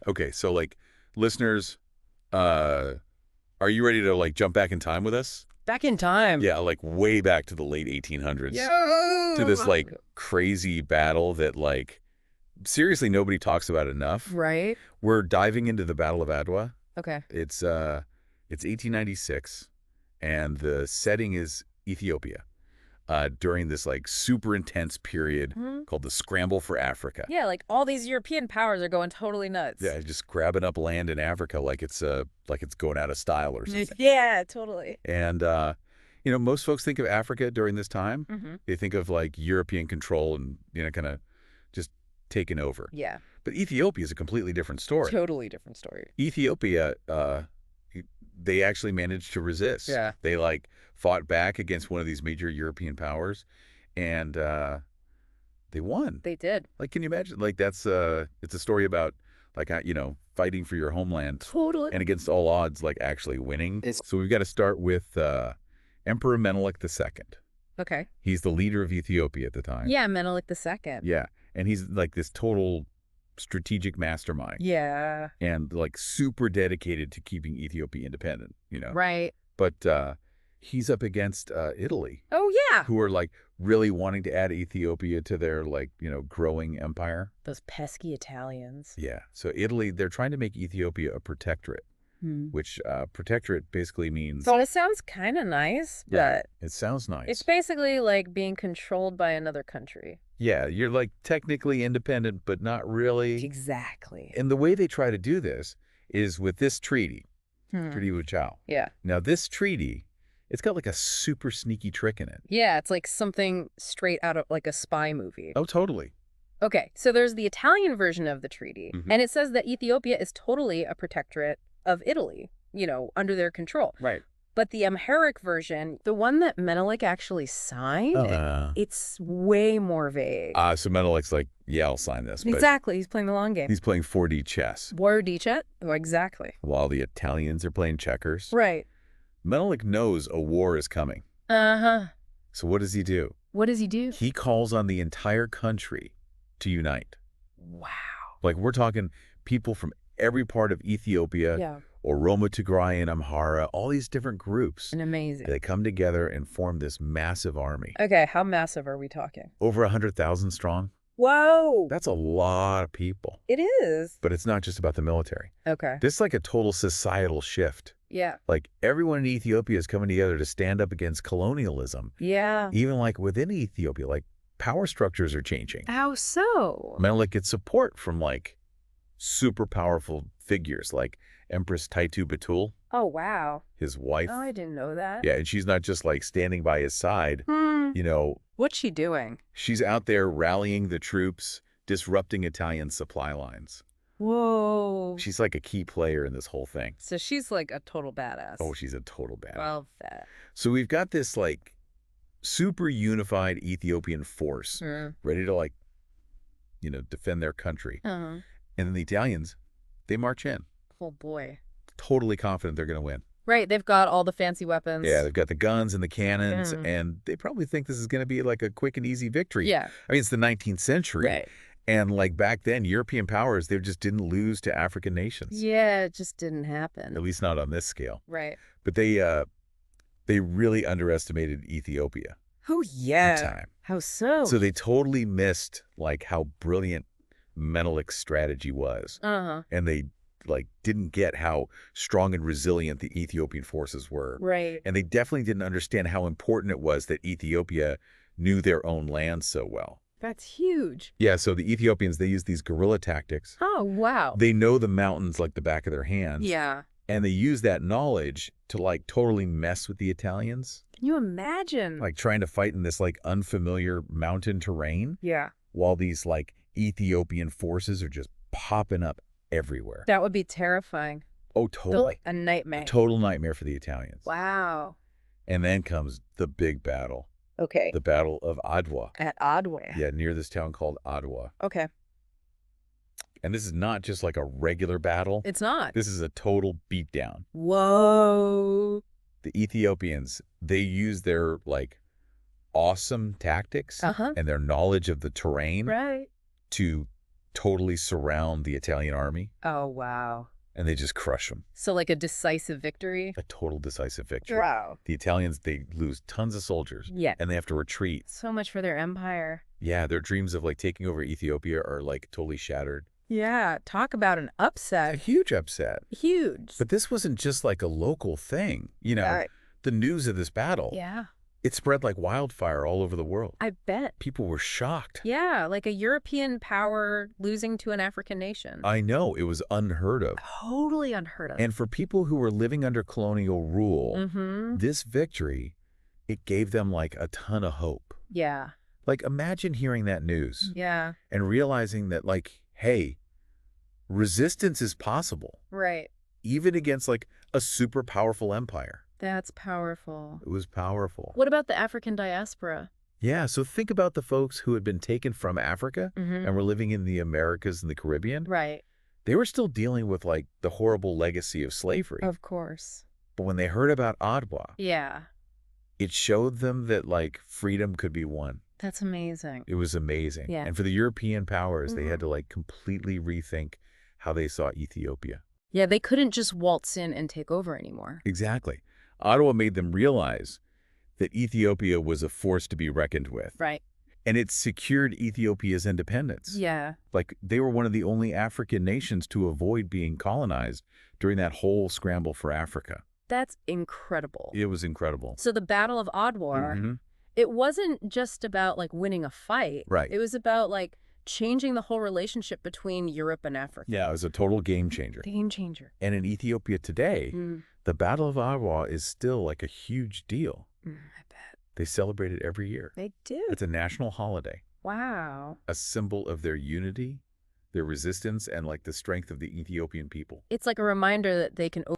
Okay, so like listeners, uh are you ready to like jump back in time with us? Back in time. Yeah, like way back to the late 1800s. To this Yo! like crazy battle that like seriously nobody talks about enough. Right? We're diving into the Battle of Adwa. Okay. It's 1896 and the setting is Ethiopia. During this like super intense period Hmm. called the Scramble for Africa. Yeah, like all these European powers are going totally nuts. Yeah, just grabbing up land in Africa like it's going out of style or something. Yeah, totally. And most folks think of Africa during this time. Mm-hmm. They think of like European control and kind of just taking over. Yeah, But Ethiopia is a completely different story. totally different story. Ethiopia, they actually managed to resist. Yeah. They like fought back against one of these major European powers, and they won. They did. Like, can you imagine? Like, it's a story about like fighting for your homeland Totally. and against all odds, like actually winning. So we've got to start with Emperor Menelik II. Okay. He's the leader of Ethiopia at the time. Yeah, Menelik the Second. Yeah, and he's like this total strategic mastermind. Yeah. And like super dedicated to keeping Ethiopia independent, Right. But he's up against Italy, Oh, yeah. who are like really wanting to add Ethiopia to their like, growing empire. Those pesky Italians. Yeah. So Italy, they're trying to make Ethiopia a protectorate, which protectorate basically means. So it sounds kind of nice, Yeah, but it sounds nice. it's basically like being controlled by another country. Yeah, you're like technically independent, but not really. Exactly. And the way they try to do this is with this treaty, Hmm. Treaty of Chao. Yeah. Now this treaty, it's got like a super sneaky trick in it. Yeah, it's like something straight out of like a spy movie. Oh, totally. Okay, so there's the Italian version of the treaty, and it says that Ethiopia is totally a protectorate of Italy, under their control. Right. But the Amharic version, the one that Menelik actually signed, it's way more vague. So Menelik's like, yeah, I'll sign this. But Exactly, he's playing the long game. he's playing 4D chess War Dichet? Oh, exactly. while the Italians are playing checkers. Right. Menelik knows a war is coming. Uh-huh. So what does he do? What does he do? He calls on the entire country to unite. Wow. Like we're talking people from every part of Ethiopia, Yeah. Oromo, Tigray, and Amhara, all these different groups. And amazing. They come together and form this massive army. Okay, how massive are we talking? Over 100,000 strong. Whoa! That's a lot of people. It is. But it's not just about the military. Okay. This is like a total societal shift. Yeah. Like everyone in Ethiopia is coming together to stand up against colonialism. Yeah. Even like within Ethiopia, like power structures are changing. How so? Menelik gets support from like super powerful figures like Empress Taytu Betul, Oh, wow. his wife. Oh, I didn't know that. Yeah, and she's not just like standing by his side. What's she doing? She's out there rallying the troops, disrupting Italian supply lines. Whoa. She's like a key player in this whole thing. So she's like a total badass. Oh, she's a total badass. Love that. So we've got this like super unified Ethiopian force ready to like, defend their country. Uh-huh. And then the Italians, they march in, Oh, boy. totally confident they're going to win. Right, they've got all the fancy weapons. Yeah, they've got the guns and the cannons, and they probably think this is going to be like a quick and easy victory. Yeah. I mean, it's the 19th century. Right. And like back then, European powers, they just didn't lose to African nations. Yeah, it just didn't happen. At least not on this scale. Right. But they really underestimated Ethiopia. Oh, At the yeah. time. How so? So they totally missed like how brilliant Menelik's strategy was. Uh-huh. And they like didn't get how strong and resilient the Ethiopian forces were. Right. And they definitely didn't understand how important it was that Ethiopia knew their own land so well. That's huge. Yeah, so the Ethiopians, they use these guerrilla tactics. Oh, wow. They know the mountains like the back of their hands. Yeah. And they use that knowledge to like totally mess with the Italians. Can you imagine? Like trying to fight in this like unfamiliar mountain terrain Yeah. while these like Ethiopian forces are just popping up everywhere. That would be terrifying. Oh, totally. A nightmare. Total nightmare for the Italians. Wow. And then comes the big battle, Okay. the Battle of Adwa. At Adwa. Yeah, near this town called Adwa. Okay. And this is not just like a regular battle. It's not. This is a total beatdown. Whoa. The Ethiopians, they use their like awesome tactics Uh-huh. and their knowledge of the terrain Right. to totally surround the Italian army, Oh, wow. and they just crush them. So like a decisive victory? A total decisive victory. Wow. The Italians, they lose tons of soldiers, Yeah. and they have to retreat. So much for their empire. Yeah, their dreams of like taking over Ethiopia are like totally shattered. Yeah, talk about an A upset. huge upset. Huge. But this wasn't just like a local thing. You know, the news of this battle, Yeah, it spread like wildfire all over the world. I bet. People were shocked. Yeah, like a European power losing to an African nation. I know, it was unheard of. Totally unheard of. And for people who were living under colonial rule, Mm-hmm. this victory, it gave them like a ton of hope. Yeah. Like imagine hearing that news Yeah. and realizing that like, hey, resistance is possible, Right. even against like a super powerful empire. That's powerful. It was powerful. What about the African diaspora? Yeah, so think about the folks who had been taken from Africa Mm-hmm. and were living in the Americas and the Caribbean. Right. They were still dealing with like the horrible legacy of slavery. Of course. But when they heard about Adwa, Yeah. it showed them that like freedom could be won. That's amazing. It was amazing. Yeah. And for the European powers, they had to like completely rethink how they saw Ethiopia. Yeah, they couldn't just waltz in and take over anymore. Exactly. Ottawa made them realize that Ethiopia was a force to be reckoned with. Right. And it secured Ethiopia's independence. Yeah. Like they were one of the only African nations to avoid being colonized during that whole scramble for Africa. That's incredible. It was incredible. So the Battle of Adwa, Mhm. it wasn't just about like winning a fight. Right. It was about like changing the whole relationship between Europe and Africa. Yeah, it was a total game changer. Game changer. And in Ethiopia today, the Battle of Adwa is still like a huge deal. I bet. They celebrate it every year. They do. It's a national holiday, Wow. a symbol of their unity, their resistance, and like the strength of the Ethiopian people. It's like a reminder that they can